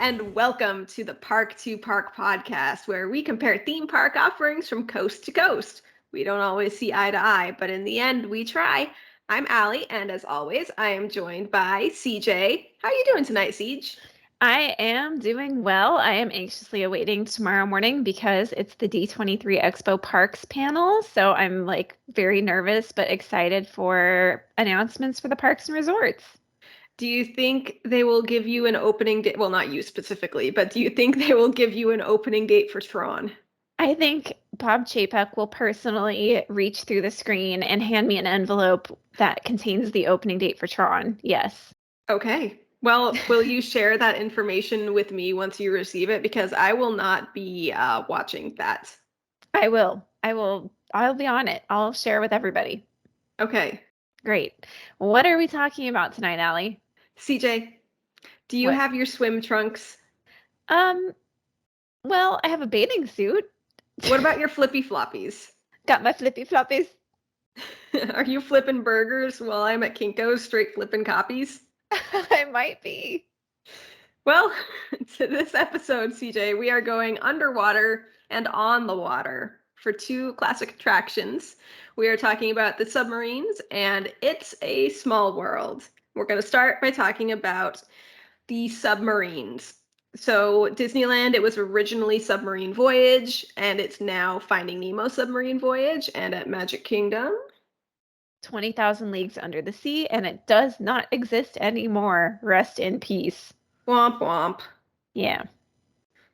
and welcome to the Park2Park podcast, where we compare theme park offerings from coast to coast. We don't always see eye to eye, but in the end, we try. I'm Alli, and as always, I am joined by CJ. How are you doing tonight, CJ? I am doing well. I am anxiously awaiting tomorrow morning because it's the D23 Expo Parks panel. So I'm very nervous but excited for announcements for the parks and resorts. Do you think they will give you an opening date? Well, not you specifically, but do you think they will give you an opening date for Tron? I think Bob Chapek will personally reach through the screen and hand me an envelope that contains the opening date for Tron. Yes. Okay. Well, will you share that information with me once you receive it? Because I will not be watching that. I will. I'll be on it. I'll share with everybody. Okay. Great. What are we talking about tonight, Alli? CJ, do you What? have your swim trunks? Well, I have a bathing suit. What about your flippy floppies? Got my flippy floppies. Are you flipping burgers while I'm at Kinko's straight flipping copies? I might be. Well, to this episode, CJ, we are going underwater and on the water for two classic attractions. We are talking about the Submarines and It's a Small World. We're going to start by talking about the Submarines. So Disneyland, it was originally Submarine Voyage, and it's now Finding Nemo Submarine Voyage, and at Magic Kingdom, 20,000 Leagues Under the Sea, and it does not exist anymore. Rest in peace. womp womp. Yeah.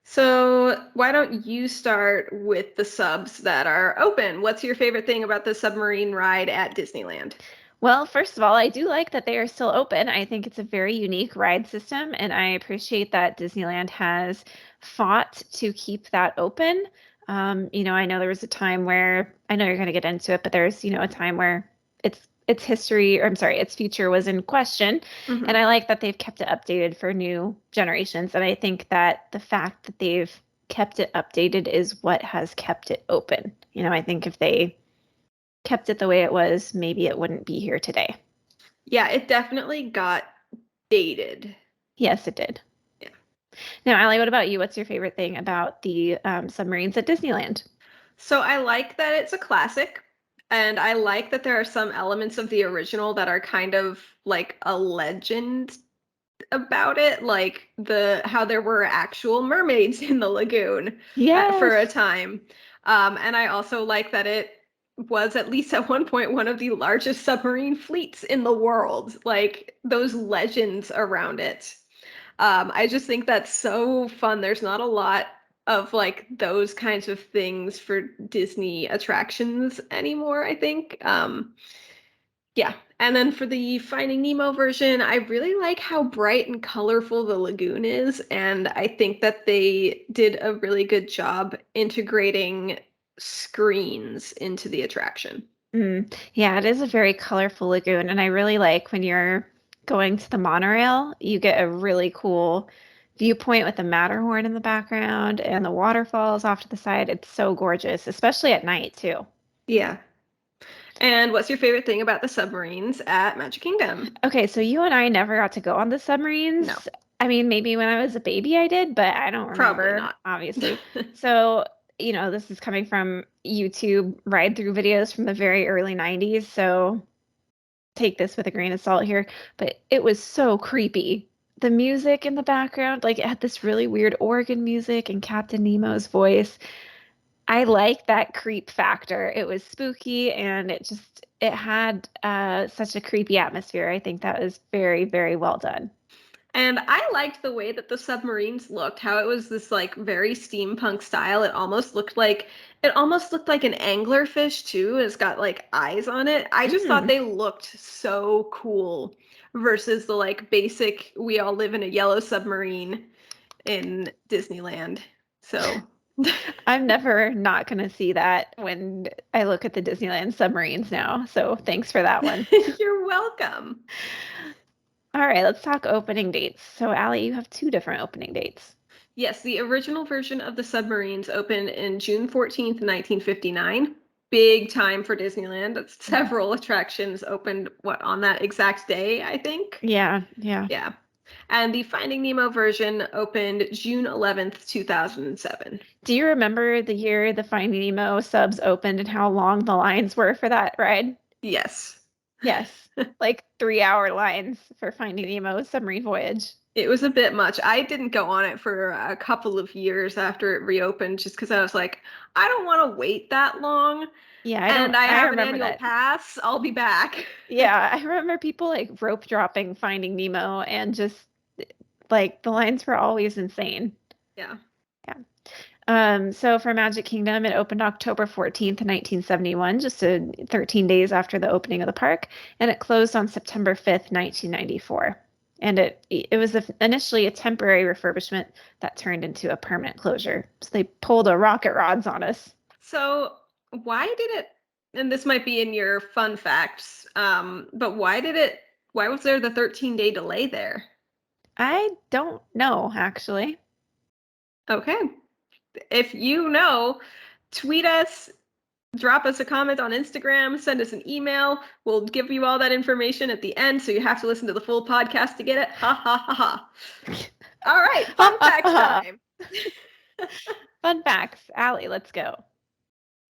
So why don't you start with the subs that are open? What's your favorite thing about the submarine ride at Disneyland? Well, first of all, I do like that they are still open. I think it's a very unique ride system, and I appreciate that Disneyland has fought to keep that open. I know there was a time where I know you're going to get into it, but there's, a time where its history, or I'm sorry, its future was in question. Mhm. And I like that they've kept it updated for new generations. And I think that the fact that they've kept it updated is what has kept it open. I think if they kept it the way it was, maybe it wouldn't be here today. Yeah, it definitely got dated. Yes, it did. Yeah. Now, Alli, what about you? What's your favorite thing about the submarines at Disneyland? So I like that it's a classic, and I like that there are some elements of the original that are kind of like a legend about it, like how there were actual mermaids in the lagoon for a Yes. time. And I also like that it was at least at one point one of the largest submarine fleets in the world, like those legends around it. I just think that's so fun. There's not a lot of like those kinds of things for Disney attractions anymore, I think. Yeah. And then for the Finding Nemo version, I really like how bright and colorful the lagoon is. And I think that they did a really good job integrating screens into the attraction. Yeah, it is a very colorful lagoon. And I really like when you're going to the monorail, you get a really cool viewpoint with the Matterhorn in the background and the waterfalls off to the side. It's so gorgeous, especially at night, too. Yeah. And what's your favorite thing about the submarines at Magic Kingdom? Okay, so you and I never got to go on the No, submarines. I mean, maybe when I was a baby I did, but I don't probably remember, not. obviously. So, this is coming from YouTube ride-through videos from the very early 90s, so take this with a grain of salt here, but it was so creepy. The music in the background, like it had this really weird organ music and Captain Nemo's voice. I like that creep factor. It was spooky and it had such a creepy atmosphere. I think that was very, very well done. And I liked the way that the submarines looked, how it was this like very steampunk style. It almost looked like an anglerfish too. It's got like eyes on it. I just thought Mm. they looked so cool versus the like basic we all live in a yellow submarine in Disneyland. So I'm never not going to see that when I look at the Disneyland submarines now. So thanks for that one. you're welcome. All right, let's talk opening dates. So, Alli, you have two different opening dates. Yes, the original version of the submarines opened in June 14th, 1959. Big time for Disneyland. Several attractions opened on that exact day, I think. Yeah, yeah. Yeah. And the Finding Nemo version opened June 11th, 2007. Do you remember the year the Finding Nemo subs opened and how long the lines were for that ride? Yes. Yes, like 3-hour lines for Finding Nemo Submarine Voyage. It was a bit much. I didn't go on it for a couple of years after it reopened just because I was like, I don't want to wait that long. Yeah, And I I have an remember annual that. pass. I'll be back. Yeah, I remember people like rope dropping Finding Nemo and just like the lines were always insane. Yeah. Yeah. So for Magic Kingdom, it opened October 14th, 1971, just 13 days after the opening of the park, and it closed on September 5th, 1994. And it was initially a temporary refurbishment that turned into a permanent closure. So they pulled a rocket rods on us. So why did it, and this might be in your fun facts, but why was there the 13-day delay there? I don't know, actually. Okay. If you know, tweet us, drop us a comment on Instagram, send us an email. We'll give you all that information at the end, so you have to listen to the full podcast to get it. Ha ha ha ha. All right, fun facts time. Fun facts. Allie, let's go.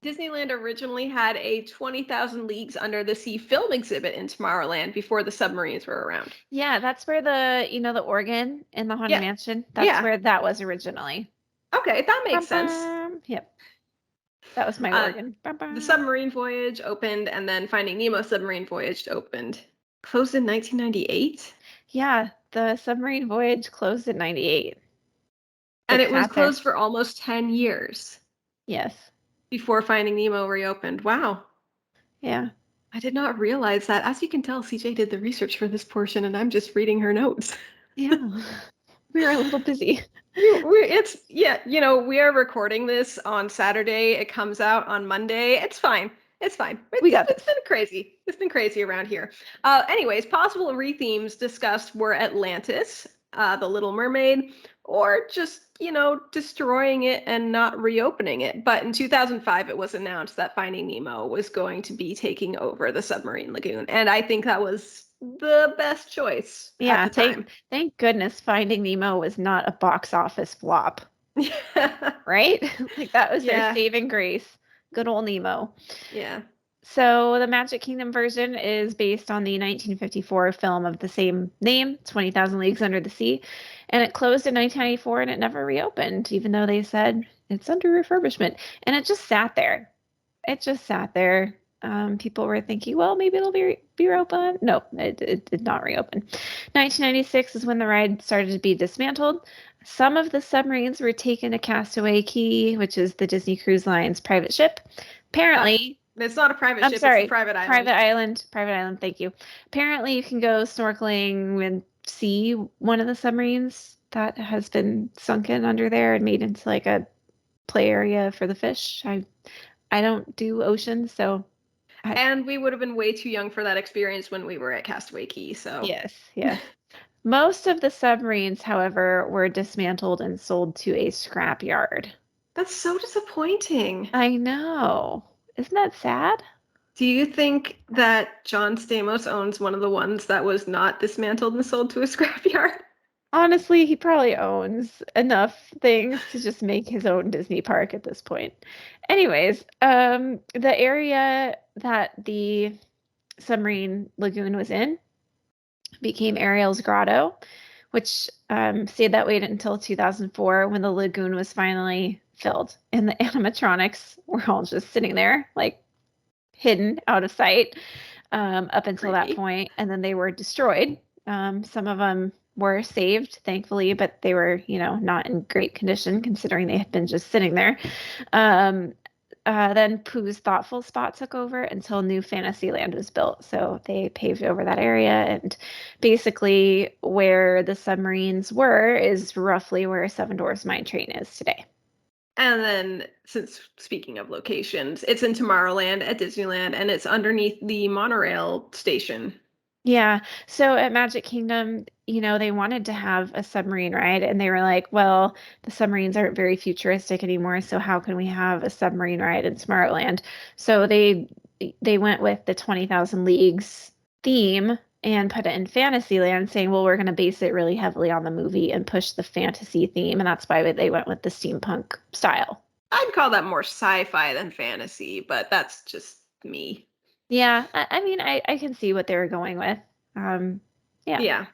Disneyland originally had a 20,000 Leagues Under the Sea film exhibit in Tomorrowland before the submarines were around. Yeah, that's where the organ in the Haunted Yeah. Mansion, that's Yeah. where that was originally. Okay, that Bum, makes sense. bum. Yep, that was my Uh, organ. Bum, the bum. Submarine Voyage opened, and then Finding Nemo Submarine Voyage opened. Closed in 1998? Yeah, the submarine voyage closed in 98. And It it was sat there. closed for almost 10 years Yes. before Finding Nemo reopened. Wow. Yeah. I did not realize that. As you can tell, CJ did the research for this portion, and I'm just reading her notes. Yeah. We were a little busy. It's, yeah, we are recording this on Saturday. It comes out on Monday. It's fine. It's fine. We got It's this. been crazy. It's been crazy around here. Anyways, possible rethemes discussed were Atlantis, The Little Mermaid, or just, destroying it and not reopening it. But in 2005, it was announced that Finding Nemo was going to be taking over the submarine lagoon. And I think that was the best choice at Yeah, the time. thank goodness Finding Nemo was not a box office flop, right? Like that was their Yeah. saving grace. Good old Nemo. Yeah. So the Magic Kingdom version is based on the 1954 film of the same name, 20,000 Leagues Under the Sea, and it closed in 1994 and it never reopened, even though they said it's under refurbishment. And it just sat there. It just sat there. People were thinking, well, maybe it'll be reopened. No, it did not reopen. 1996 is when the ride started to be dismantled. Some of the submarines were taken to Castaway Cay, which is the Disney Cruise Line's private ship. Apparently, It's not a private I'm ship, it's the sorry, private island. Private island, thank you. Apparently, you can go snorkeling and see one of the submarines that has been sunken under there and made into like a play area for the fish. I don't do oceans, so And we would have been way too young for that experience when we were at Castaway Cay, so. yes. Most of the submarines, however, were dismantled and sold to a scrap yard. That's so disappointing. I know. Isn't that sad? Do you think that John Stamos owns one of the ones that was not dismantled and sold to a scrapyard? Honestly, he probably owns enough things to just make his own Disney park at this point. Anyways, the area that the submarine lagoon was in became Ariel's Grotto, which stayed that way until 2004 when the lagoon was finally filled. And the animatronics were all just sitting there, like hidden out of sight up until that Creepy. point, and then they were destroyed. Some of them were saved, thankfully, but they were, not in great condition considering they had been just sitting there. Um, then Pooh's Thoughtful Spot took over until New Fantasyland was built. So they paved over that area, and basically where the submarines were is roughly where Seven Dwarfs Mine Train is today. And then, since speaking of locations, it's in Tomorrowland at Disneyland, and it's underneath the monorail station. Yeah. So at Magic Kingdom, they wanted to have a submarine ride, and they were like, well, the submarines aren't very futuristic anymore, so how can we have a submarine ride in Tomorrowland? So they went with the 20,000 Leagues theme and put it in Fantasyland, saying, well, we're going to base it really heavily on the movie and push the fantasy theme. And that's why they went with the steampunk style. I'd call that more sci-fi than fantasy, but that's just me. Yeah, I mean, I can see what they were going with. Yeah. Yeah.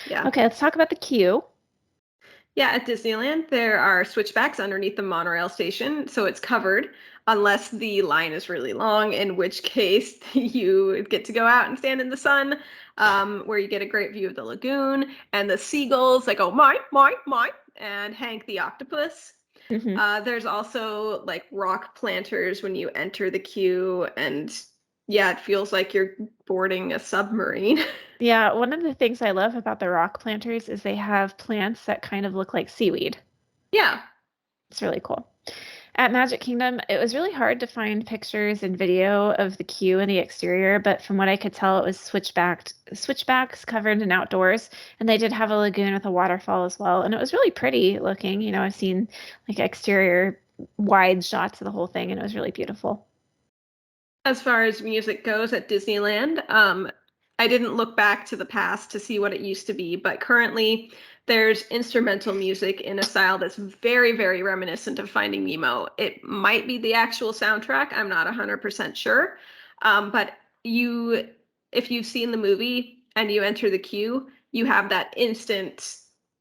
Yeah. Okay, let's talk about the queue. Yeah, at Disneyland, there are switchbacks underneath the monorail station, so it's covered unless the line is really long, in which case you get to go out and stand in the sun, where you get a great view of the lagoon and the seagulls that go mine, mine, mine, and Hank the octopus. Hmm. There's also like rock planters when you enter the queue, and yeah, it feels like you're boarding a submarine. Yeah, one of the things I love about the rock planters is they have plants that kind of look like seaweed. Yeah. It's really cool. At Magic Kingdom, it was really hard to find pictures and video of the queue and the exterior, but from what I could tell, it was switchbacks covered in outdoors, and they did have a lagoon with a waterfall as well, and it was really pretty looking. You know, I've seen like exterior wide shots of the whole thing, and it was really beautiful. As far as music goes at Disneyland, I didn't look back to the past to see what it used to be, but currently there's instrumental music in a style that's very, very reminiscent of Finding Nemo. It might be the actual soundtrack, I'm not 100% sure. But if you've seen the movie and you enter the queue, you have that instant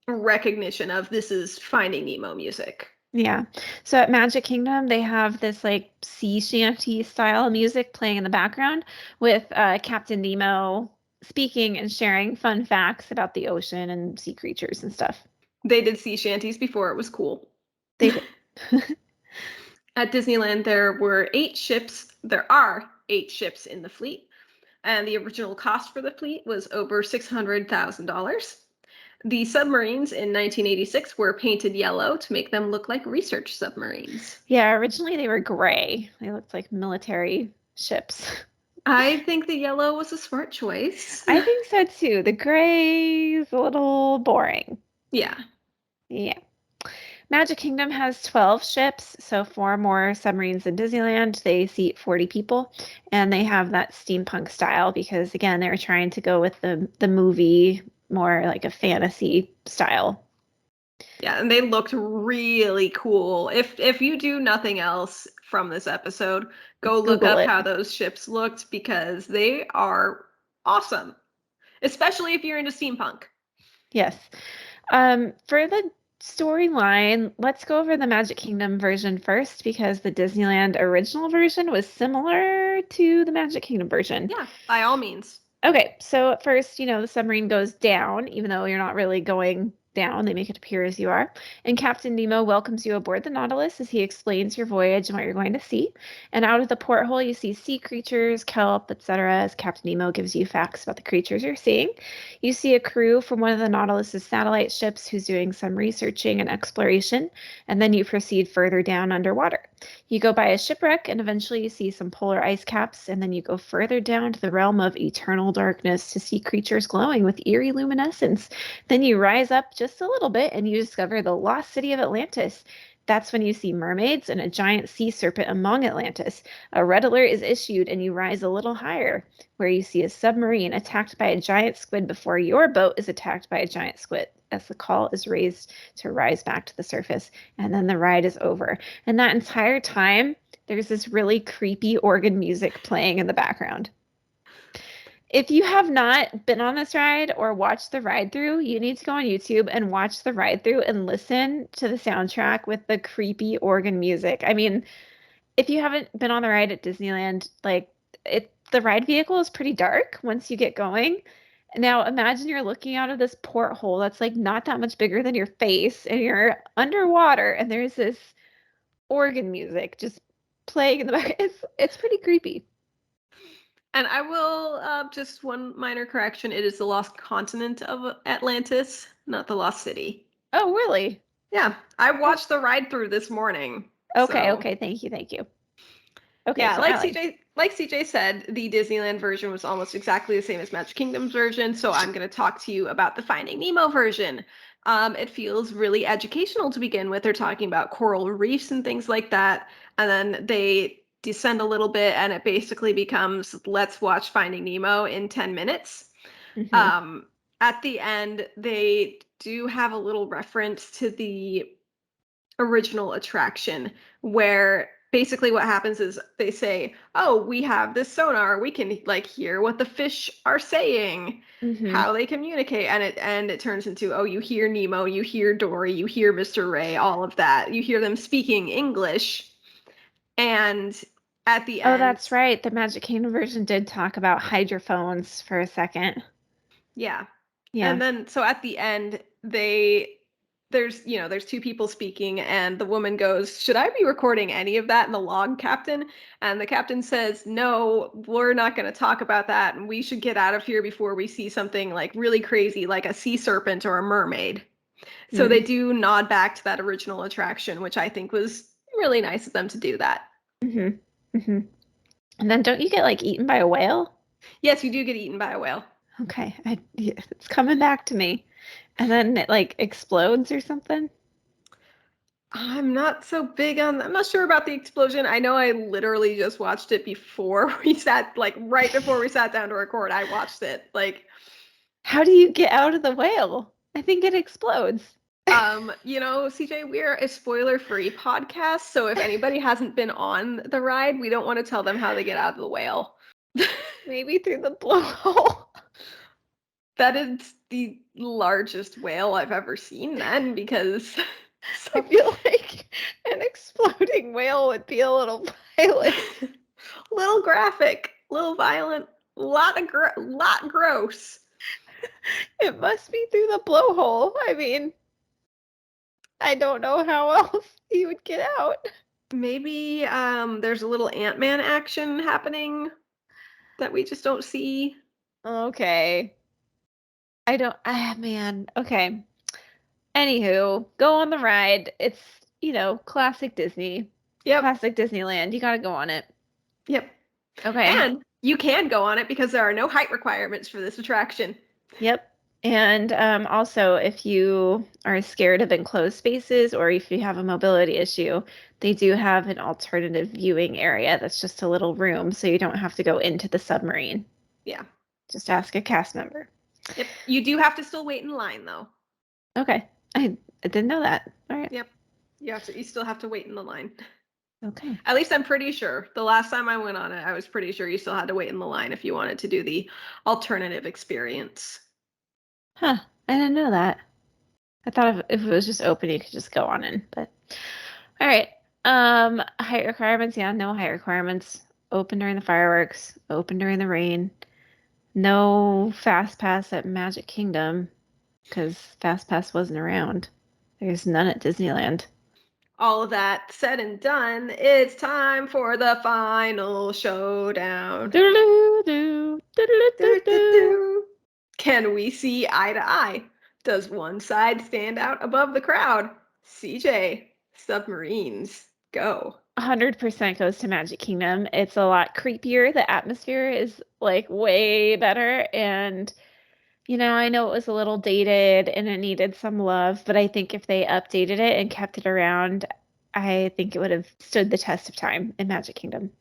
recognition of this is Finding Nemo music. Yeah. So at Magic Kingdom, they have this like sea shanty style music playing in the background with Captain Nemo speaking and sharing fun facts about the ocean and sea creatures and stuff. They did sea shanties before it was cool. They did. At Disneyland, there were 8 ships. There are 8 ships in the fleet, and the original cost for the fleet was over $600,000. The submarines in 1986 were painted yellow to make them look like research submarines. Yeah, originally they were gray. They looked like military ships. I think the yellow was a smart choice. I think so too. The gray is a little boring. Yeah. Yeah. Magic Kingdom has 12 ships, so 4 more submarines than Disneyland. They seat 40 people, and they have that steampunk style because, again, they were trying to go with the movie more like a fantasy style. Yeah, and they looked really cool. If you do nothing else from this episode, go look Google up it. how those ships looked because they are awesome, especially if you're into steampunk. Yes. For the storyline, let's go over the Magic Kingdom version first because the Disneyland original version was similar to the Magic Kingdom version. Yeah, by all means. Okay, so at first, you know, the submarine goes down, even though you're not really going down. They make it appear as you are. And Captain Nemo welcomes you aboard the Nautilus as he explains your voyage and what you're going to see. And out of the porthole, you see sea creatures, kelp, etc. as Captain Nemo gives you facts about the creatures you're seeing. You see a crew from one of the Nautilus's satellite ships who's doing some researching and exploration. And then you proceed further down underwater. You go by a shipwreck, and eventually you see some polar ice caps, and then you go further down to the realm of eternal darkness to see creatures glowing with eerie luminescence. Then you rise up just a little bit, and you discover the lost city of Atlantis. That's when you see mermaids and a giant sea serpent among Atlantis. A red alert is issued, and you rise a little higher, where you see a submarine attacked by a giant squid before your boat is attacked by a giant squid as the call is raised to rise back to the surface, and then the ride is over. And that entire time, there's this really creepy organ music playing in the background. If you have not been on this ride or watched the ride through, you need to go on YouTube and watch the ride through and listen to the soundtrack with the creepy organ music. I mean, if you haven't been on the ride at Disneyland, like the ride vehicle is pretty dark once you get going. Now imagine you're looking out of this porthole that's like not that much bigger than your face and you're underwater and there's this organ music just playing in the back. It's pretty creepy. And I will just one minor correction. It is the lost continent of Atlantis, not the lost city. Oh, really? Yeah, I Oh, watched the ride through this morning. okay, So okay. Thank you, thank you. Okay, yeah, so I like. Like CJ said, the Disneyland version was almost exactly the same as Magic Kingdom's version. So I'm going to talk to you about the Finding Nemo version. It feels really educational to begin with. They're talking about coral reefs and things like that, and then they descend a little bit, and it basically becomes let's watch Finding Nemo in 10 minutes. Mhm. At the end, they do have a little reference to the original attraction where basically what happens is they say, "Oh, we have this sonar. We can like hear what the fish are saying, Mhm. how they communicate." And it turns into, "Oh, you hear Nemo, you hear Dory, you hear Mr. Ray, all of that. You hear them speaking English." And at the Oh, end, that's right. The Magic Kingdom version did talk about hydrophones for a second. yeah. Yeah. And then so at the end, there's two people speaking, and the woman goes, "Should I be recording any of that in the log, Captain?" And the captain says, "No, we're not going to talk about that, and we should get out of here before we see something like really crazy, like a sea serpent or a mermaid." So they Mm. do nod back to that original attraction, which I think was really nice of them to do that. Mhm. Mhm. And then don't you get like eaten by a whale? Yes, you do get eaten by a whale. Okay, yeah, it's coming back to me. And then it like explodes or something. I'm not sure about the explosion. I know I literally just watched it before right before we sat down to record. I watched it. How do you get out of the whale? I think it explodes. CJ, we're a spoiler-free podcast, so if anybody hasn't been on the ride, we don't want to tell them how they get out of the whale. Maybe through the blowhole. That is the largest whale I've ever seen then, because I so feel like an exploding whale would be a little violent. little graphic, little violent, lot gross. It must be through the blowhole. I mean, I don't know how else he would get out. Maybe there's a little Ant-Man action happening that we just don't see. Okay. I don't, man. Okay. Anywho, go on the ride. It's, classic Disney, Yep. classic Disneyland. You gotta go on it. Yep. Okay. And you can go on it because there are no height requirements for this attraction. Yep. And also, if you are scared of enclosed spaces or if you have a mobility issue, they do have an alternative viewing area that's just a little room, so you don't have to go into the submarine. Yeah. Just ask a cast member. Yep. You do have to still wait in line though. Okay. I didn't know that. All right. Yep. You still have to wait in the line. Okay. At least I'm pretty sure. The last time I went on it, I was pretty sure you still had to wait in the line if you wanted to do the alternative experience. Huh. I didn't know that. I thought if it was just open, you could just go on in. But all right. Height requirements. Yeah, no height requirements. Open during the fireworks. Open during the rain. No fast pass at Magic Kingdom because fast pass wasn't around. There's none at Disneyland. All of that said and done, it's time for the final showdown. Doo-doo-doo, doo-doo-doo-doo. Do-do-do-do. Can we see eye to eye? Does one side stand out above the crowd? CJ, submarines, go. 100% goes to Magic Kingdom. It's a lot creepier. The atmosphere is like way better. And, I know it was a little dated and it needed some love, but I think if they updated it and kept it around, I think it would have stood the test of time in Magic Kingdom.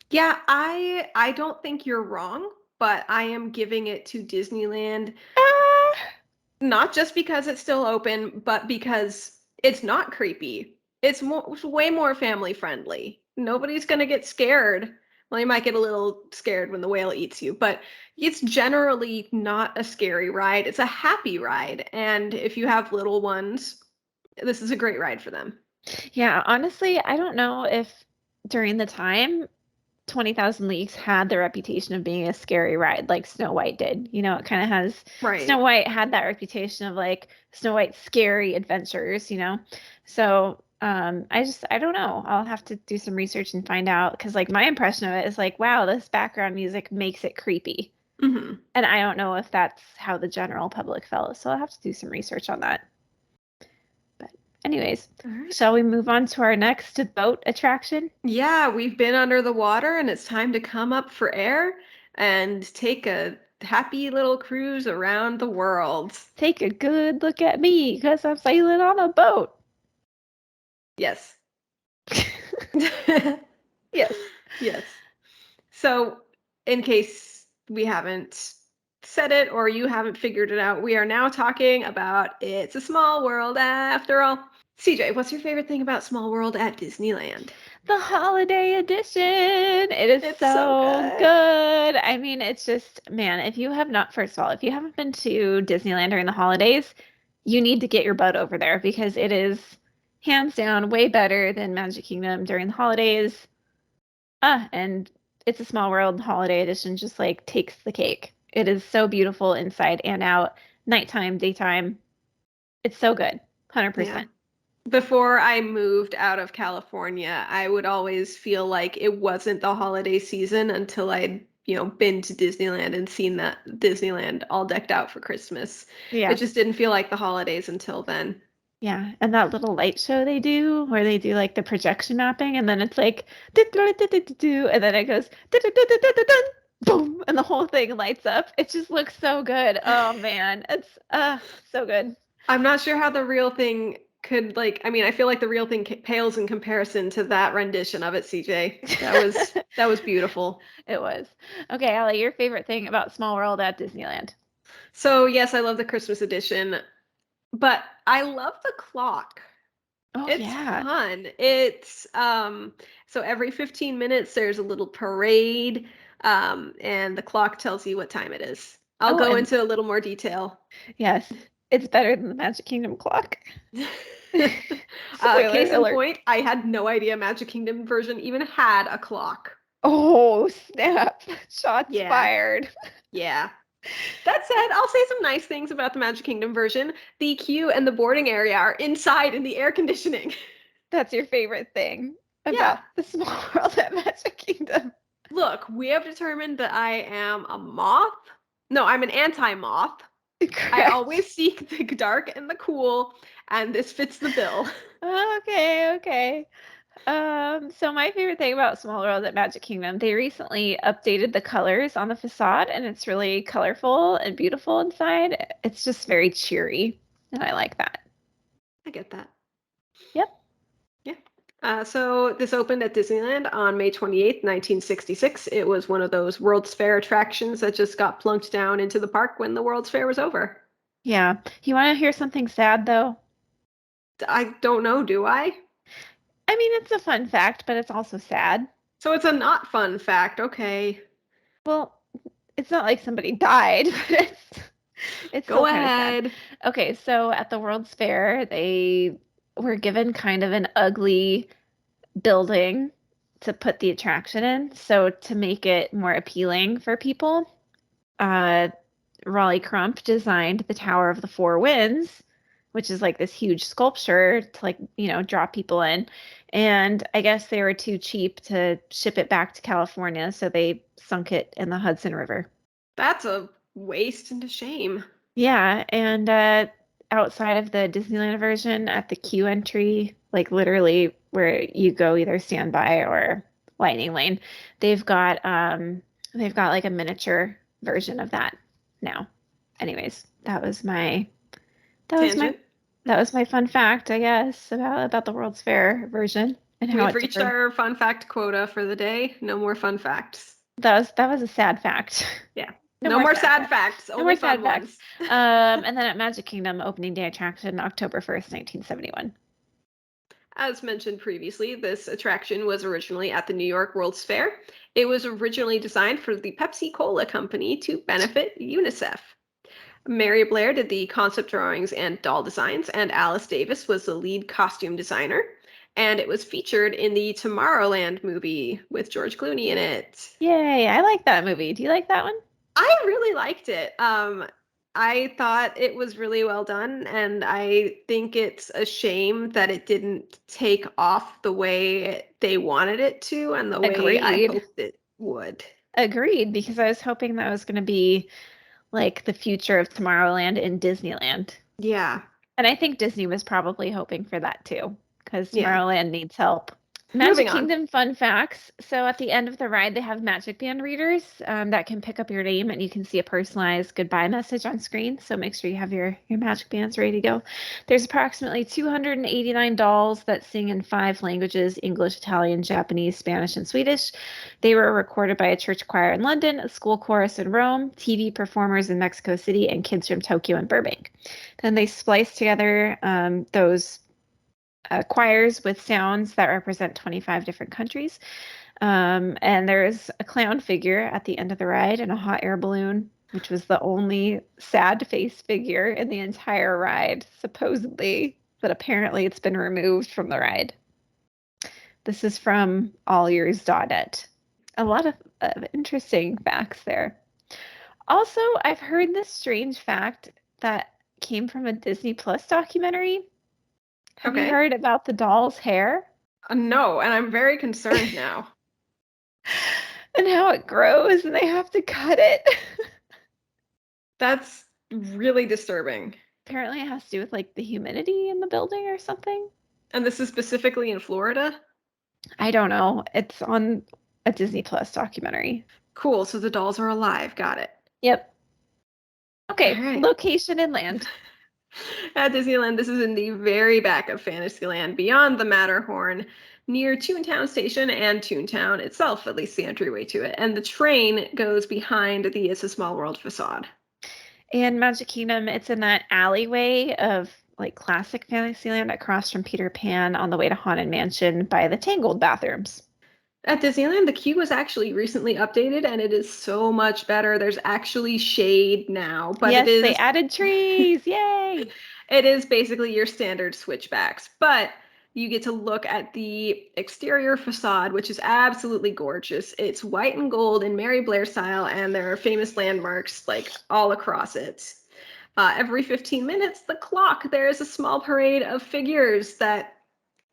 Yeah, I don't think you're wrong, but I am giving it to Disneyland, Ah! not just because it's still open, but because it's not creepy. It's way more family friendly. Nobody's gonna get scared. Well, you might get a little scared when the whale eats you, but it's generally not a scary ride. It's a happy ride, and if you have little ones, this is a great ride for them. Yeah, honestly, I don't know if during the time 20,000 Leagues had the reputation of being a scary ride like Snow White did. It kind of has Snow Right. White had that reputation of like Snow White's scary adventures. So, I don't know. I'll have to do some research and find out because like my impression of it is like, wow, this background music makes it creepy. Hmm. And I don't know if that's how the general public felt. So I'll have to do some research on that. But anyways, All right. shall we move on to our next boat attraction? Yeah, we've been under the water and it's time to come up for air and take a happy little cruise around the world. Take a good look at me because I'm sailing on a boat. Yes. Yes. Yes. So, in case we haven't said it or you haven't figured it out, we are now talking about It's a Small World after all. CJ, what's your favorite thing about Small World at Disneyland? The holiday edition. It is It's so so good. good. I mean, it's just, man, if you have not, first of all, if you haven't been to Disneyland during the holidays, you need to get your butt over there because it is hands down way better than Magic Kingdom during the holidays. And It's a Small World holiday edition just like takes the cake. It is so beautiful inside and out, nighttime, daytime. It's so good. Yeah. 100%. Before I moved out of California, I would always feel like it wasn't the holiday season until I'd, been to Disneyland and seen that Disneyland all decked out for Christmas. It Yeah. just didn't feel like the holidays until then. Yeah, and that little light show they do where they do like the projection mapping and then it's like "Du-du-du-du-du-du," and then it goes "Du-du-du-du-du-du-dun," boom and the whole thing lights up. It just looks so good. Oh man, it's so good. I'm not sure how the real thing could I feel like the real thing pales in comparison to that rendition of it, CJ. That was beautiful. It was. Okay, Allie, your favorite thing about Small World at Disneyland? So, yes, I love the Christmas edition, but I love the clock. Oh It's yeah. fun. It's so every 15 minutes there's a little parade, and the clock tells you what time it is. I'll Oh, go and into a little more detail. yes, it's better than the Magic Kingdom clock. Spoiler Case in alert. point, I had no idea Magic Kingdom version even had a clock. Oh, snap. Shots Yeah, fired. yeah. That said, I'll say some nice things about the Magic Kingdom version. The queue and the boarding area are inside in the air conditioning. That's your favorite thing Yeah. about the Small World at Magic Kingdom. Look, we have determined that I am a moth. No, I'm an anti-moth. I Correct. always seek the dark and the cool, and this fits the bill. Okay, okay. So my favorite thing about Small World at Magic Kingdom, they recently updated the colors on the facade and it's really colorful and beautiful inside. It's just very cheery, and I like that. I get that. Yep. Yeah. So this opened at Disneyland on May 28th, 1966. It was one of those World's Fair attractions that just got plunked down into the park when the World's Fair was over. Yeah. You want to hear something sad though? I don't know, do I? I mean, it's a fun fact, but it's also sad. So it's a not fun fact. Okay. Well, it's not like somebody died, but it's Go still kind of sad. ahead. Okay, so at the World's Fair, they were given kind of an ugly building to put the attraction in. So to make it more appealing for people, uh, Raleigh Crump designed the Tower of the Four Winds, which is like this huge sculpture to like, draw people in. And I guess they were too cheap to ship it back to California, so they sunk it in the Hudson River. That's a waste and a shame. Yeah, and outside of the Disneyland version at the queue entry, like literally where you go either standby or Lightning Lane, they've got like a miniature version of that now. Anyways, that was my Tangent. that was my fun fact, I guess, about the World's Fair version and how We've it reached differed. our fun fact quota for the day. No more fun facts. That was a sad fact. Yeah. No No more more sad sad facts. facts, No more only sad fun facts. ones. And then at Magic Kingdom opening day attraction October 1st, 1971. As mentioned previously, this attraction was originally at the New York World's Fair. It was originally designed for the Pepsi Cola Company to benefit UNICEF. Mary Blair did the concept drawings and doll designs, and Alice Davis was the lead costume designer. And it was featured in the Tomorrowland movie with George Clooney in it. Yay, I like that movie. Do you like that one? I really liked it. I thought it was really well done, and I think it's a shame that it didn't take off the way they wanted it to and the way I Agreed. hoped it would. Agreed, because I was hoping that was going to be like the future of Tomorrowland in Disneyland. Yeah, And I think Disney was probably hoping for that too, because yeah. Tomorrowland needs help. Magic Moving on. Kingdom fun facts. So at the end of the ride, they have magic band readers that can pick up your name and you can see a personalized goodbye message on screen. So make sure you have your magic bands ready to go. There's approximately 289 dolls that sing in 5 languages: English, Italian, Japanese, Spanish, and Swedish. They were recorded by a church choir in London, a school chorus in Rome, TV performers in Mexico City, and kids from Tokyo and Burbank. Then they spliced together those choirs with sounds that represent 25 different countries. And there's a clown figure at the end of the ride and a hot air balloon, which was the only sad face figure in the entire ride, supposedly, but apparently it's been removed from the ride. This is from allears.net. A lot of interesting facts there. Also, I've heard this strange fact that came from a Disney Plus documentary. Have you Okay. heard about the doll's hair? No, and I'm very concerned now. And how it grows and they have to cut it. That's really disturbing. Apparently it has to do with like the humidity in the building or something. And this is specifically in Florida? I don't know. It's on a Disney Plus documentary. Cool, so the dolls are alive. Got it. Yep. All Okay, right. location and land. At Disneyland, this is in the very back of Fantasyland, beyond the Matterhorn, near Toontown Station and Toontown itself, at least the entryway to it. And the train goes behind the It's a Small World facade. And Magic Kingdom, it's in that alleyway of like classic Fantasyland across from Peter Pan on the way to Haunted Mansion by the Tangled bathrooms. At Disneyland, the queue was actually recently updated and it is so much better. There's actually shade now, but Yes, they added trees. Yay! it is basically your standard switchbacks. But you get to look at the exterior facade, which is absolutely gorgeous. It's white and gold in Mary Blair style, and there are famous landmarks like all across it. Every 15 minutes, the clock, there is a small parade of figures that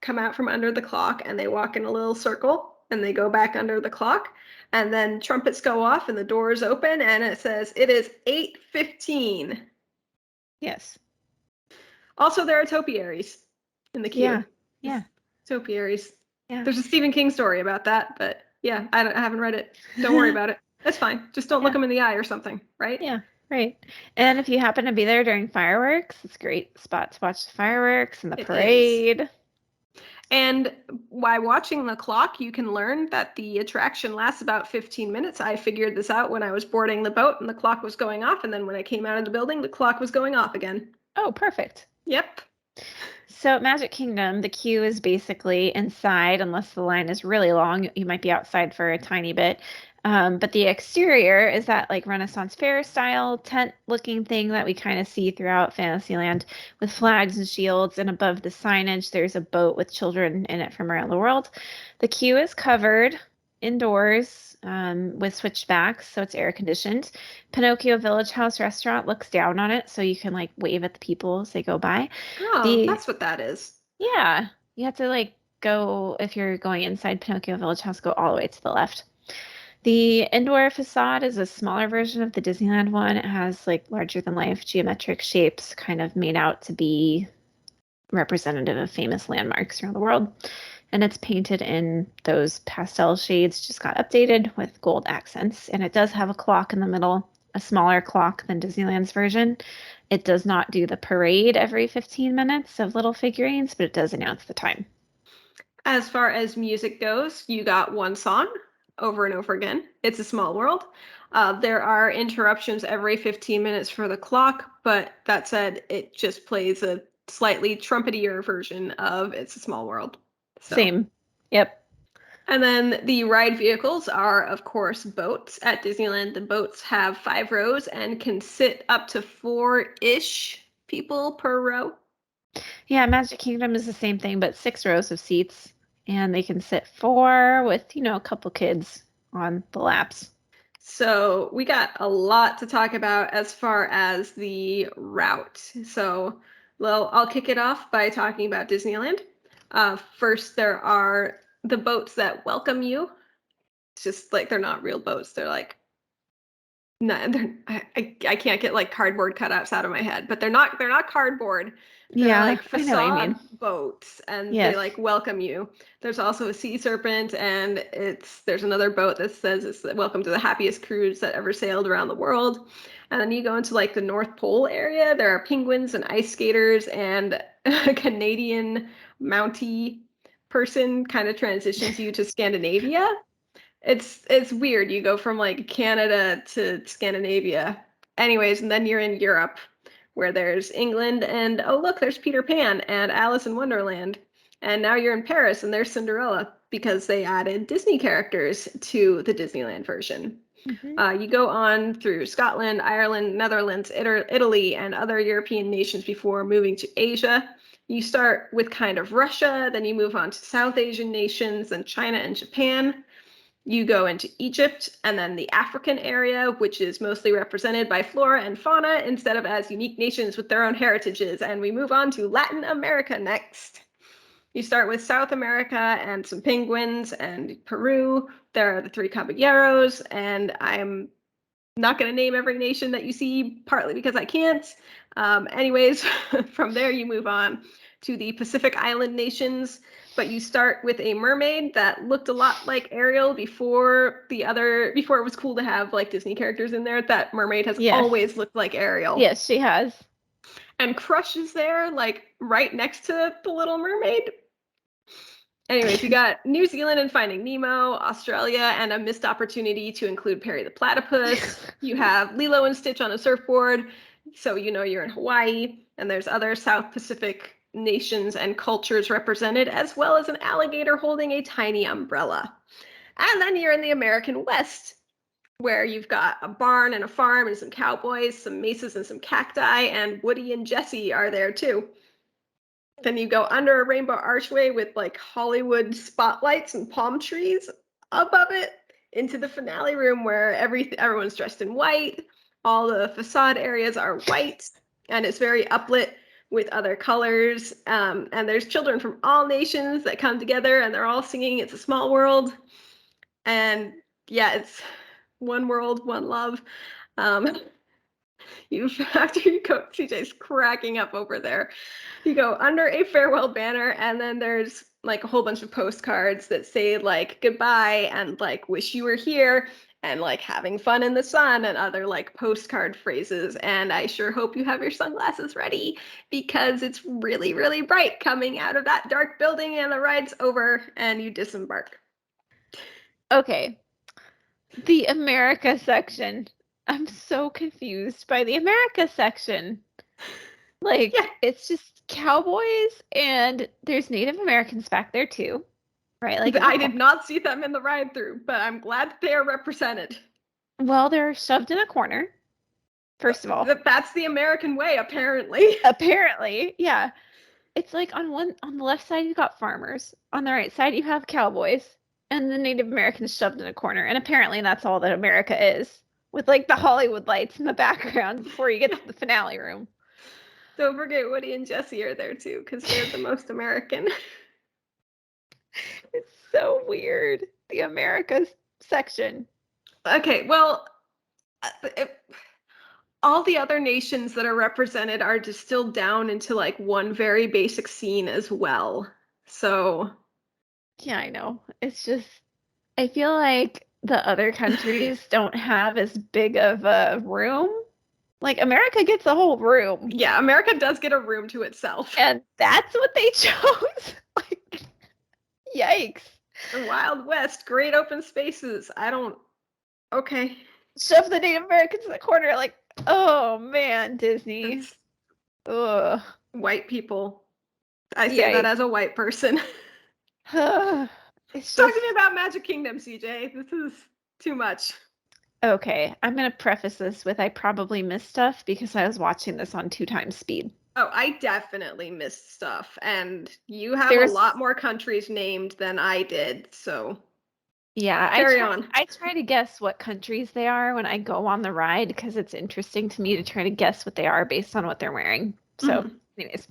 come out from under the clock and they walk in a little circle and they go back under the clock. And then trumpets go off and the doors open and it says it is 8:15. Yes. Also, there are topiaries in the queue. Yeah. Yeah. Topiaries. Yeah. There's a Stephen King story about that, but yeah, I haven't read it. Don't worry about it. That's fine. Just don't look Yeah. them in the eye or something, right? Yeah, right. And if you happen to be there during fireworks, it's a great spot to watch the fireworks and the It is. parade. And by watching the clock, you can learn that the attraction lasts about 15 minutes. I figured this out when I was boarding the boat and the clock was going off. And then when I came out of the building, the clock was going off again. Oh, perfect. Yep. So at Magic Kingdom, the queue is basically inside, unless the line is really long. You might be outside for a tiny bit. But the exterior is that like Renaissance fair style tent looking thing that we kind of see throughout Fantasyland with flags and shields. And above the signage, there's a boat with children in it from around the world. The queue is covered indoors with switchbacks, so it's air conditioned. Pinocchio Village House restaurant looks down on it, so you can like wave at the people as they go by. Oh, The that's what that is. Yeah, you have to like go if you're going inside Pinocchio Village House, go all the way to the left. The indoor facade is a smaller version of the Disneyland one. It has like larger than life geometric shapes kind of made out to be representative of famous landmarks around the world. And it's painted in those pastel shades, just got updated with gold accents. And it does have a clock in the middle, a smaller clock than Disneyland's version. It does not do the parade every 15 minutes of little figurines, but it does announce the time. As far as music goes, you got one song over and over again. It's a Small World. There are interruptions every 15 minutes for the clock, but that said, it just plays a slightly trumpetier version of It's a Small World. So. Same. Yep. And then the ride vehicles are, of course, boats. At Disneyland, the boats have 5 rows and can sit up to 4-ish people per row. Yeah, Magic Kingdom is the same thing, but 6 rows of seats, and they can sit 4 with, a couple kids on the laps. So we got a lot to talk about as far as the route. So, well, I'll kick it off by talking about Disneyland. First, there are the boats that welcome you. It's just like they're not real boats. They're like No, I can't get like cardboard cutouts out of my head, but they're not cardboard. They're Yeah, like I know what you facade mean. boats, and they Yes. like welcome you. There's also a sea serpent, and there's another boat that says it's welcome to the happiest cruise that ever sailed around the world. And then you go into like the North Pole area. There are penguins and ice skaters, and a Canadian Mountie person kind of transitions you to Scandinavia. It's weird. You go from like Canada to Scandinavia. Anyways, and then you're in Europe where there's England and oh look, there's Peter Pan and Alice in Wonderland. And now you're in Paris and there's Cinderella because they added Disney characters to the Disneyland version. Hmm. You go on through Scotland, Ireland, Netherlands, Italy, and other European nations before moving to Asia. You start with kind of Russia, then you move on to South Asian nations, then China and Japan. You go into Egypt and then the African area, which is mostly represented by flora and fauna instead of as unique nations with their own heritages. And we move on to Latin America next. You start with South America and some penguins and Peru. There are the three caballeros, and I'm not going to name every nation that you see, partly because I can't. Anyways, from there you move on to the Pacific Island nations, but you start with a mermaid that looked a lot like Ariel before it was cool to have like Disney characters in there. That mermaid has Yes. always looked like Ariel. Yes, she has. And Crush is there, like right next to the Little Mermaid. Anyways, you got New Zealand and Finding Nemo, Australia, and a missed opportunity to include Perry the Platypus. You have Lilo and Stitch on a surfboard, so you know you're in Hawaii. And there's other South Pacific nations and cultures represented, as well as an alligator holding a tiny umbrella. And then you're in the American West, where you've got a barn and a farm and some cowboys, some mesas and some cacti, and Woody and Jesse are there too. Then you go under a rainbow archway with like Hollywood spotlights and palm trees above it into the finale room where everyone's dressed in white. All the facade areas are white and it's very uplit with other colors. And there's children from all nations that come together and they're all singing It's a Small World. And yeah, it's one world, one love. Um, you after you go, CJ's cracking up over there. You go under a farewell banner, and then there's like a whole bunch of postcards that say like goodbye and like wish you were here and like having fun in the sun and other like postcard phrases. And I sure hope you have your sunglasses ready because it's really, really bright coming out of that dark building and the ride's over and you disembark. Okay. The America section. I'm so confused by the America section. Like, Yeah, it's just cowboys and there's Native Americans back there too. Right? Like, I did not see them in the ride through, but I'm glad that they are represented. well, they're shoved in a corner, first of all. That's the American way, apparently. Apparently, yeah. It's like on the left side you got farmers, on the right side you have cowboys, and the Native Americans shoved in a corner. And apparently that's all that America is, with like the Hollywood lights in the background before you get to the finale room. Don't forget Woody and Jesse are there too, because they're the most American. It's so weird. The America section. Okay, well, all the other nations that are represented are distilled down into like one very basic scene as well. So, Yeah, I know. It's just I feel like the other countries don't have as big of a room. Like America gets a whole room. yeah, America does get a room to itself. And that's what they chose. Like, yikes. The Wild West, great open spaces. I don't. Okay. Shove the Native Americans in the corner, like, oh man, Disney. It's Ugh. white people. I say that Yikes. as a white person. It's Talk just to me about Magic Kingdom, CJ. This is too much. okay. I'm gonna preface this with I probably missed stuff because I was watching this on 2 times speed. Oh, I definitely missed stuff. And you have a There's lot more countries named than I did. So yeah, carry on. I try to guess what countries they are when I go on the ride because it's interesting to me to try to guess what they are based on what they're wearing. So Mhm. Anyways,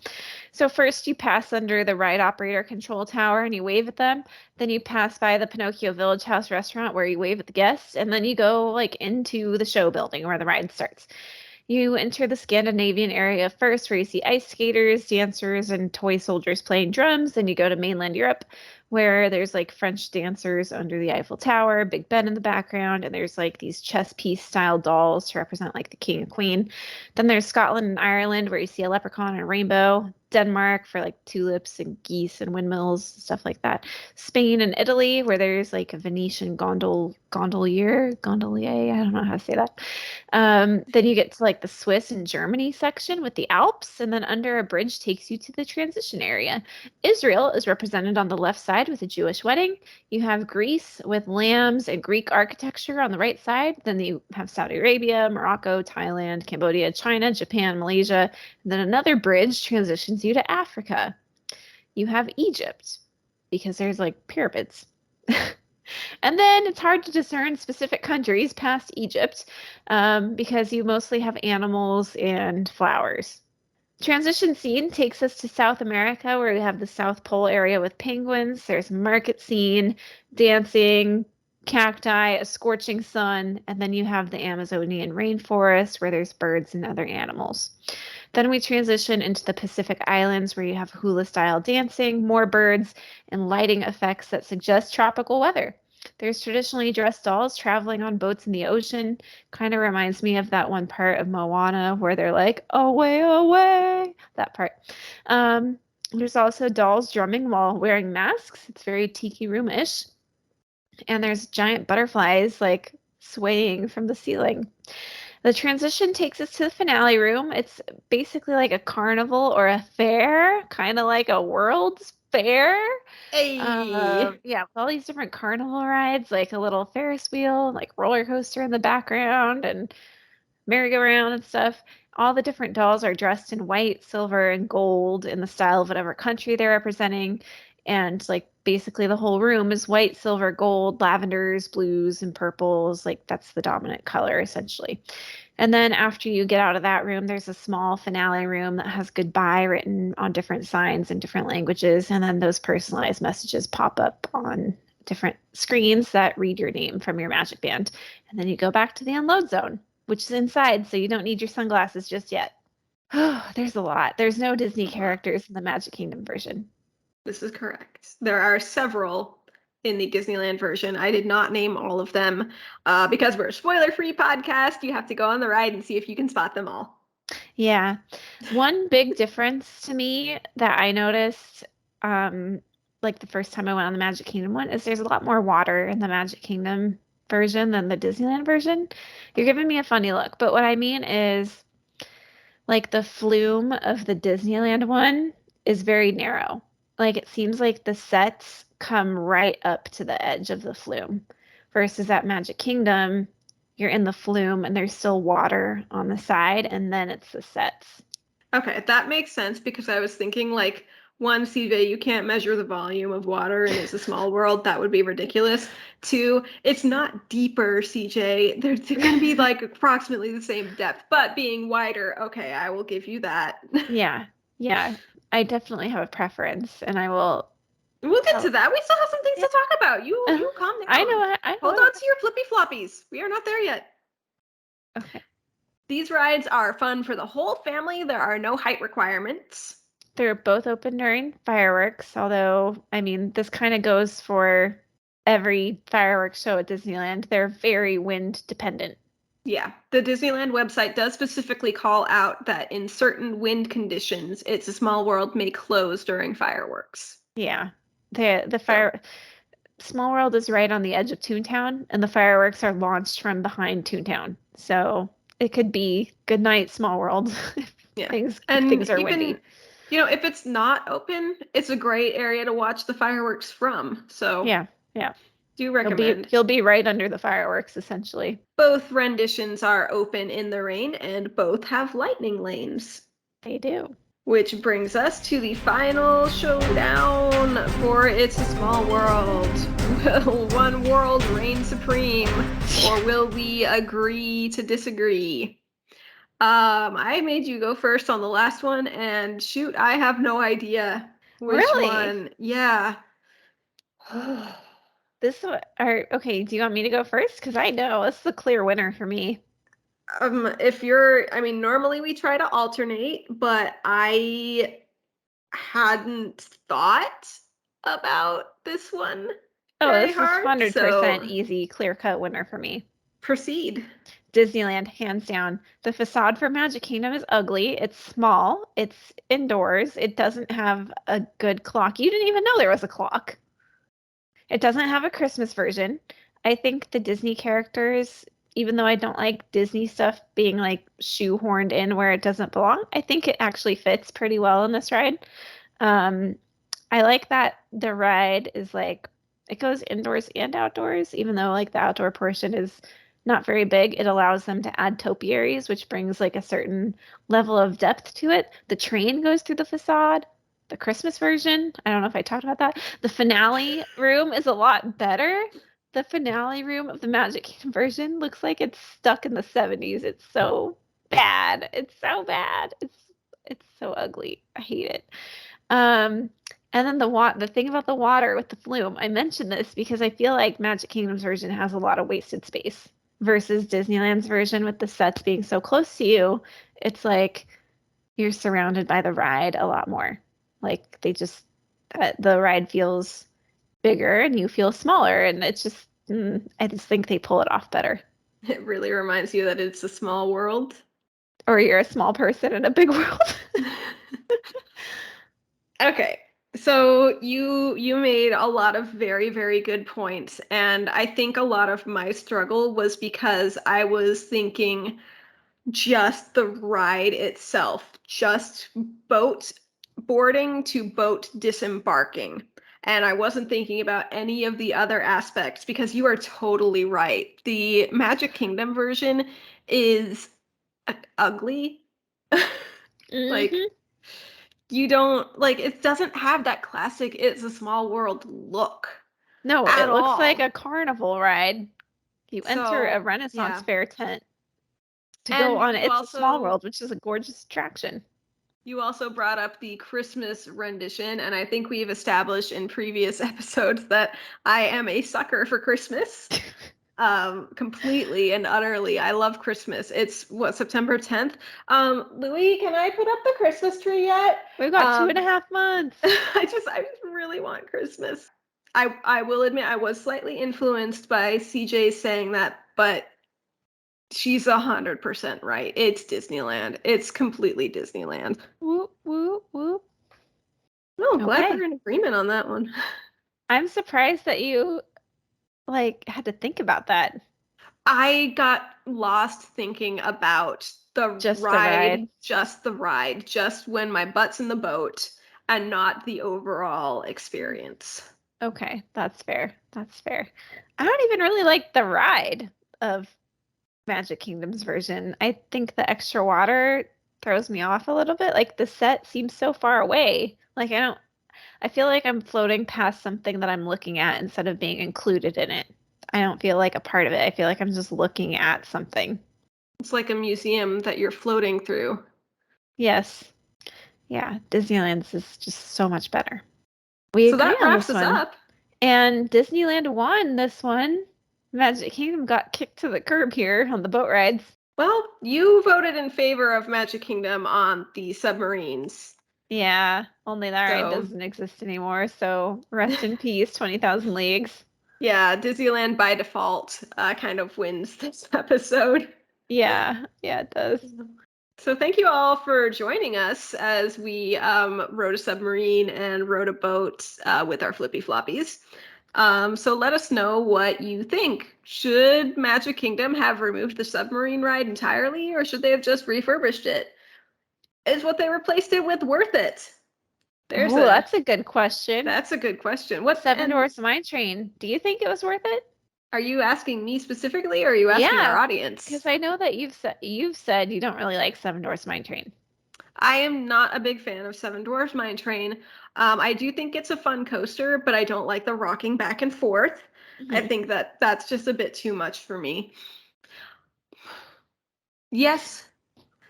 so first you pass under the ride operator control tower and you wave at them. Then you pass by the Pinocchio Village House restaurant where you wave at the guests, and then you go like into the show building where the ride starts. You enter the Scandinavian area first, where you see ice skaters, dancers, and toy soldiers playing drums. Then you go to mainland Europe, where there's like French dancers under the Eiffel Tower, Big Ben in the background, and there's like these chess piece style dolls to represent like the king and queen. Then there's Scotland and Ireland, where you see a leprechaun and a rainbow. Denmark for like tulips and geese and windmills, stuff like that. Spain and Italy, where there's like a Venetian gondolier, I don't know how to say that. Then you get to like the Swiss and Germany section with the Alps, and then under a bridge takes you to the transition area. Israel is represented on the left side with a Jewish wedding. You have Greece with lambs and Greek architecture on the right side. Then you have Saudi Arabia, Morocco, Thailand, Cambodia, China, Japan, Malaysia. And then another bridge transitions you to Africa. You have Egypt because there's like pyramids. And then it's hard to discern specific countries past Egypt because you mostly have animals and flowers. Transition scene takes us to South America, where we have the South Pole area with penguins. There's market scene, dancing, cacti, a scorching sun, and then you have the Amazonian rainforest where there's birds and other animals. Then we transition into the Pacific Islands, where you have hula-style dancing, more birds, and lighting effects that suggest tropical weather. There's traditionally dressed dolls traveling on boats in the ocean. Kind of reminds me of that one part of Moana where they're like, away, away, that part. There's also dolls drumming while wearing masks. It's very tiki room-ish. And there's giant butterflies like swaying from the ceiling. The transition takes us to the finale room. It's basically like a carnival or a fair, kind of like a World's Fair. Hey. Yeah, with all these different carnival rides, like a little Ferris wheel, like roller coaster in the background, and merry-go-round and stuff. All the different dolls are dressed in white, silver, and gold in the style of whatever country they're representing. And like basically the whole room is white, silver, gold, lavenders, blues, and purples. Like that's the dominant color essentially. And then after you get out of that room, there's a small finale room that has goodbye written on different signs in different languages. And then those personalized messages pop up on different screens that read your name from your Magic Band. And then you go back to the unload zone, which is inside, so you don't need your sunglasses just yet. Oh, there's a lot. There's no Disney characters in the Magic Kingdom version. This is correct. There are several in the Disneyland version. I did not name all of them because we're a spoiler-free podcast. You have to go on the ride and see if you can spot them all. Yeah. One big difference to me that I noticed like the first time I went on the Magic Kingdom one is there's a lot more water in the Magic Kingdom version than the Disneyland version. You're giving me a funny look, but what I mean is like the flume of the Disneyland one is very narrow. Like it seems like the sets come right up to the edge of the flume versus at Magic Kingdom, you're in the flume and there's still water on the side and then it's the sets. Okay, that makes sense because I was thinking like one, CJ, you can't measure the volume of water and it's a small world. That would be ridiculous. Two, it's not deeper, CJ. They're going to be like approximately the same depth, but being wider. Okay, I will give you that. Yeah. I definitely have a preference and I will. We'll get to that. We still have some things to talk about. You calm down. I know. Hold on to your flippy floppies. We are not there yet. Okay. These rides are fun for the whole family. There are no height requirements. They're both open during fireworks, although, I mean, this kind of goes for every fireworks show at Disneyland. They're very wind dependent. Yeah, the Disneyland website does specifically call out that in certain wind conditions, It's a Small World may close during fireworks. Yeah, Small World is right on the edge of Toontown, and the fireworks are launched from behind Toontown. So it could be good night, Small World. Yeah, things are windy. You know, if it's not open, it's a great area to watch the fireworks from. So yeah. Do recommend. You'll be right under the fireworks, essentially. Both renditions are open in the rain, and both have lightning lanes. They do. Which brings us to the final showdown for It's a Small World. Will one world reign supreme, or will we agree to disagree? I made you go first on the last one, and shoot, I have no idea which Really? one. Yeah. This one, okay, do you want me to go first? Because I know this is a clear winner for me. I mean, normally we try to alternate, but I hadn't thought about this one Oh, very this is hard, 100% so easy, clear-cut winner for me. proceed. Disneyland, hands down. The facade for Magic Kingdom is ugly. It's small. It's indoors. It doesn't have a good clock. You didn't even know there was a clock. It doesn't have a Christmas version. I think the Disney characters, even though I don't like Disney stuff being like shoehorned in where it doesn't belong, I think it actually fits pretty well in this ride. Um, I like that the ride is like it goes indoors and outdoors, even though like the outdoor portion is not very big. It allows them to add topiaries, which brings like a certain level of depth to it. The train goes through the facade. The Christmas version, I don't know if I talked about that. The finale room is a lot better. The finale room of the Magic Kingdom version looks like it's stuck in the 70s. It's so bad. It's so bad. It's so ugly. I hate it. Um, and then the thing about the water with the flume, I mentioned this because I feel like Magic Kingdom's version has a lot of wasted space versus Disneyland's version with the sets being so close to you. It's like you're surrounded by the ride a lot more. Like the ride feels bigger and you feel smaller, and it's just I just think they pull it off better. It really reminds you that it's a small world. Or you're a small person in a big world. Okay. So you made a lot of very, very good points, and I think a lot of my struggle was because I was thinking just the ride itself, just boat boarding to boat disembarking. And I wasn't thinking about any of the other aspects because you are totally right. The Magic Kingdom version is ugly. Like, hmm you don't like it doesn't have that classic It's a Small World look No, at it looks like a all. carnival ride. You enter a So, Renaissance yeah. fair tent to go And on It's a Small World, which is a gorgeous attraction. you also brought up the Christmas rendition, and I think we've established in previous episodes that I am a sucker for Christmas. Completely and utterly. I love Christmas. It's what, September 10th? Louis, can I put up the Christmas tree yet? We've got 2.5 months. I just really want Christmas. I will admit I was slightly influenced by CJ saying that, but she's 100% right. It's Disneyland. It's completely Disneyland. Whoop, whoop, whoop. No, I'm glad Okay. we're in agreement on that one. I'm surprised that you like had to think about that. I got lost thinking about Just the ride. just the ride, just when my butt's in the boat, and not the overall experience. Okay, that's fair. That's fair. I don't even really like the ride of Magic Kingdom's version. I think the extra water throws me off a little bit. Like the set seems so far away. Like I feel like I'm floating past something that I'm looking at instead of being included in it. I don't feel like a part of it. I feel like I'm just looking at something. It's like a museum that you're floating through. Yes. Yeah, Disneyland's is just so much better. We So agree that on wraps this us one. up. And Disneyland won this one. Magic Kingdom got kicked to the curb here on the boat rides. Well, you voted in favor of Magic Kingdom on the submarines. Yeah, only that ride So, doesn't exist anymore, so rest in peace, 20,000 Leagues. yeah, Disneyland by default kind of wins this episode. Yeah, yeah, it does. So thank you all for joining us as we rode a submarine and rode a boat with our flippy floppies. So let us know what you think. Should Magic Kingdom have removed the submarine ride entirely, or should they have just refurbished it? Is what they replaced it with worth it? There's Oh, a that's a good question. that's a good question. What Seven and Dwarfs Mine Train. Do you think it was worth it? are you asking me specifically, or are you asking our Yeah, audience? because I know that you've said you don't really like Seven Dwarfs Mine Train. I am not a big fan of Seven Dwarfs Mine Train. I do think it's a fun coaster, but I don't like the rocking back and forth. I Mhm. think that that's just a bit too much for me. Yes,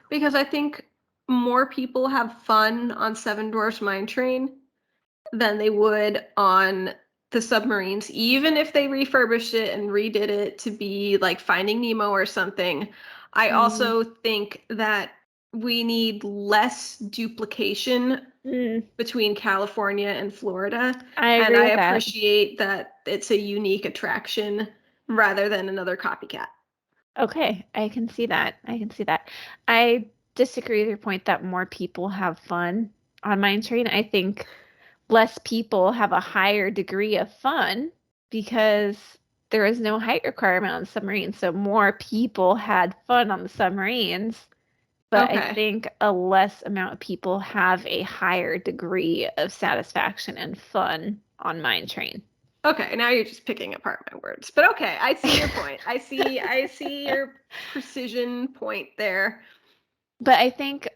Because I think more people have fun on Seven Dwarfs Mine Train than they would on the submarines, even if they refurbished it and redid it to be like Finding Nemo or something. I Mm, also think that we need less duplication mm, between California and Florida. I And agree I with that. appreciate that it's a unique attraction rather than another copycat. Okay, I can see that. I can see that. I disagree with your point that more people have fun on Mine Train. I think less people have a higher degree of fun because there is no height requirement on submarines. So more people had fun on the submarines, but I Okay. think a less amount of people have a higher degree of satisfaction and fun on Mine Train. Okay, now you're just picking apart my words. But okay, I see your point. I see your precision point there. But I think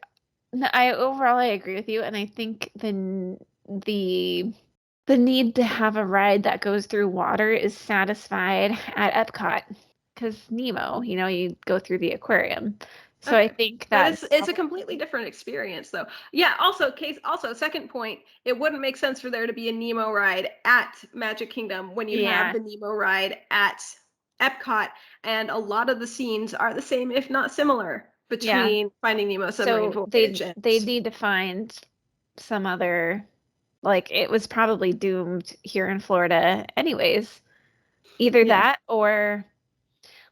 I overall I agree with you, and I think the the need to have a ride that goes through water is satisfied at Epcot because Nemo, you go through the aquarium. So I Okay. think But that it's is it's a completely probably different experience though. Yeah, also second point, it wouldn't make sense for there to be a Nemo ride at Magic Kingdom when you have yeah, the Nemo ride at Epcot, and a lot of the scenes are the same if not similar yeah. between Finding Nemo Submarine So Voyage and they need to find some other like it was probably doomed here in Florida anyways. Either yeah. that or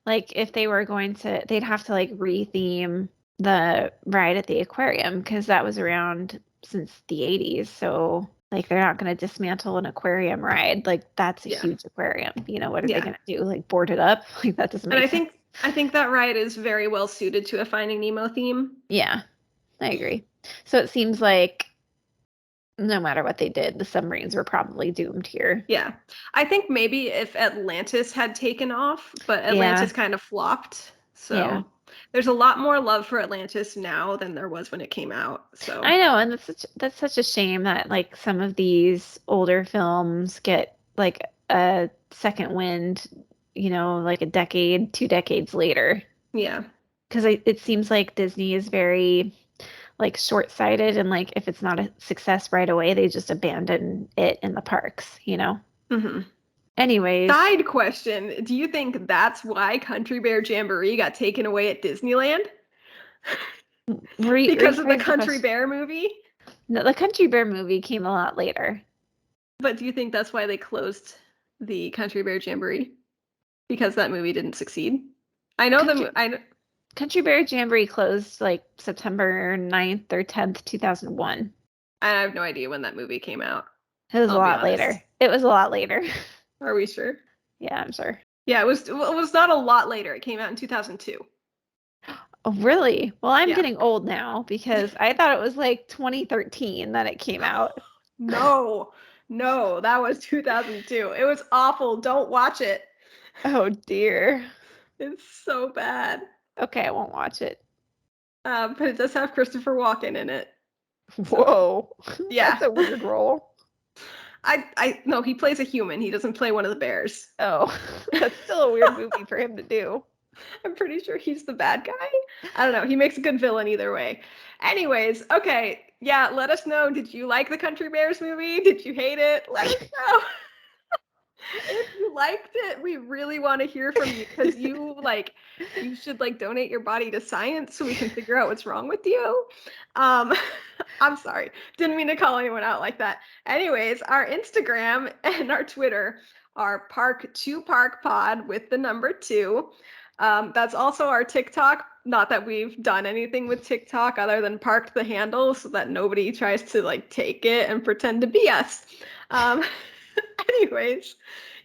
like if they were going to, they'd have to like retheme the ride at the aquarium because that was around since the 80s. So like they're not going to dismantle an aquarium ride. Like that's a Yeah. huge aquarium. What are they Yeah. going to do? Like board it up? Like that doesn't And make I sense. think I think that ride is very well suited to a Finding Nemo theme. Yeah, I agree. So it seems like no matter what they did, the submarines were probably doomed here. Yeah. I think maybe if Atlantis had taken off, but Yeah, Atlantis kind of flopped. yeah. So there's a lot more love for Atlantis now than there was when it came out. So I know, and that's such a shame that like some of these older films get like a second wind, like a decade, 2 decades later. yeah. Because it seems like Disney is very like short-sighted, and like if it's not a success right away, they just abandon it in the parks. Hmm. Anyways, Side question. Do you think that's why Country Bear Jamboree got taken away at Disneyland? Because of the rephrase the Country question. Bear movie? No, the Country Bear movie came a lot later. But do you think that's why they closed the Country Bear Jamboree? Because that movie didn't succeed? I know Country the I Country Bear Jamboree closed like September 9th or 10th, 2001. I have no idea when that movie came out. It was a I'll be lot honest. later. It was a lot later. Are we sure? Yeah, I'm sure. Yeah, it was not a lot later. It came out in 2002. Oh, really? Well, I'm Yeah. getting old now because I thought it was like 2013 that it came out. No. No, that was 2002. It was awful. Don't watch it. Oh dear. It's so bad. Okay, I won't watch it. But it does have Christopher Walken in it. So, Whoa. That's yeah. a weird role. I no, he plays a human. He doesn't play one of the bears. Oh, that's still a weird movie for him to do. I'm pretty sure he's the bad guy. I don't know. He makes a good villain either way. Anyways, okay. Yeah, let us know. Did you like the Country Bears movie? Did you hate it? Let us know. If you liked it, we really want to hear from you because you should like donate your body to science so we can figure out what's wrong with you. Um, I'm sorry, didn't mean to call anyone out like that. Anyways, our Instagram and our Twitter are Park2Park Pod with the number two. That's also our TikTok. Not that we've done anything with TikTok other than parked the handle so that nobody tries to like take it and pretend to be us. Um, anyways,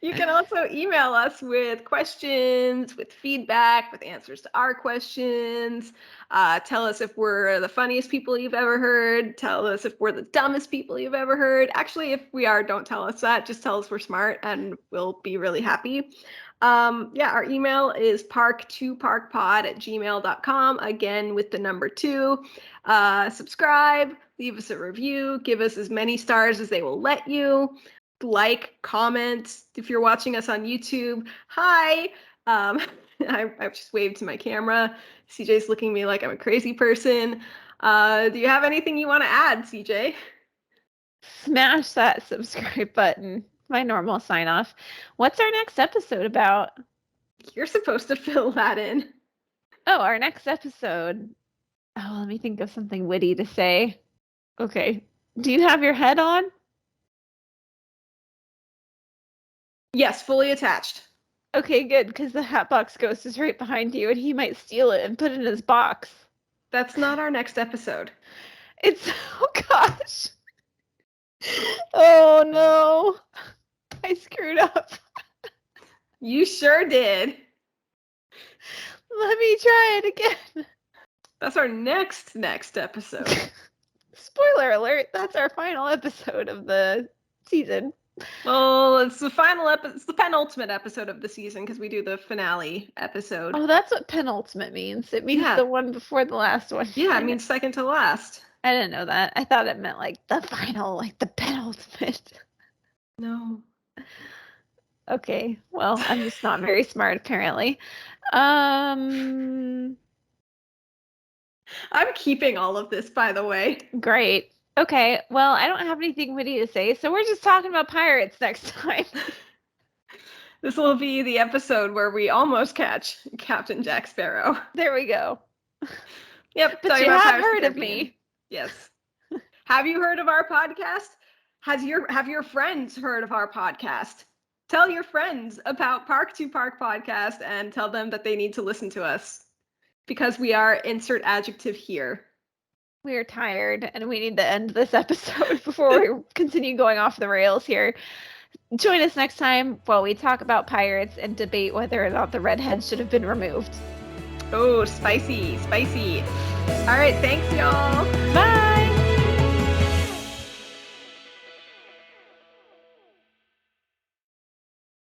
you can also email us with questions, with feedback, with answers to our questions. Tell us if we're the funniest people you've ever heard. Tell us if we're the dumbest people you've ever heard. Actually, if we are, don't tell us that. Just tell us we're smart and we'll be really happy. Yeah, our email is park2parkpod@gmail.com. Again, with the number two. Subscribe, leave us a review, give us as many stars as they will let you. Like, comment if you're watching us on YouTube. Hi. Um, I just waved to my camera. CJ's looking at me like I'm a crazy person. Do you have anything you want to add, CJ? Smash that subscribe button. My normal sign off. What's our next episode about? You're supposed to fill that in. Oh, our next episode. Oh, let me think of something witty to say. Okay. Do you have your head on? Yes, fully attached. Okay, good, because the Hatbox Ghost is right behind you and he might steal it and put it in his box. That's not our next episode. It's, oh gosh. Oh no. I screwed up. You sure did. Let me try it again. That's our next episode. Spoiler alert, that's our final episode of the season. Well, it's the final episode. It's the penultimate episode of the season because we do the finale episode. Oh, that's what penultimate means. It means Yeah. the one before the last one. Yeah, it means second to last. I didn't know that. I thought it meant like the final, like the penultimate. No. Okay, well, I'm just not very smart apparently. I'm keeping all of this, by the way. Great. Okay, well, I don't have anything witty to say, so we're just talking about pirates next time. This will be the episode where we almost catch Captain Jack Sparrow. There we go. Yep. But you have heard of me. Yes. Have you heard of our podcast? Have your friends heard of our podcast? Tell your friends about Park2Park podcast and tell them that they need to listen to us because we are insert adjective here. We are tired and we need to end this episode before we continue going off the rails here. Join us next time while we talk about pirates and debate whether or not the redhead should have been removed. Oh, spicy, spicy. All right, thanks, y'all. Bye!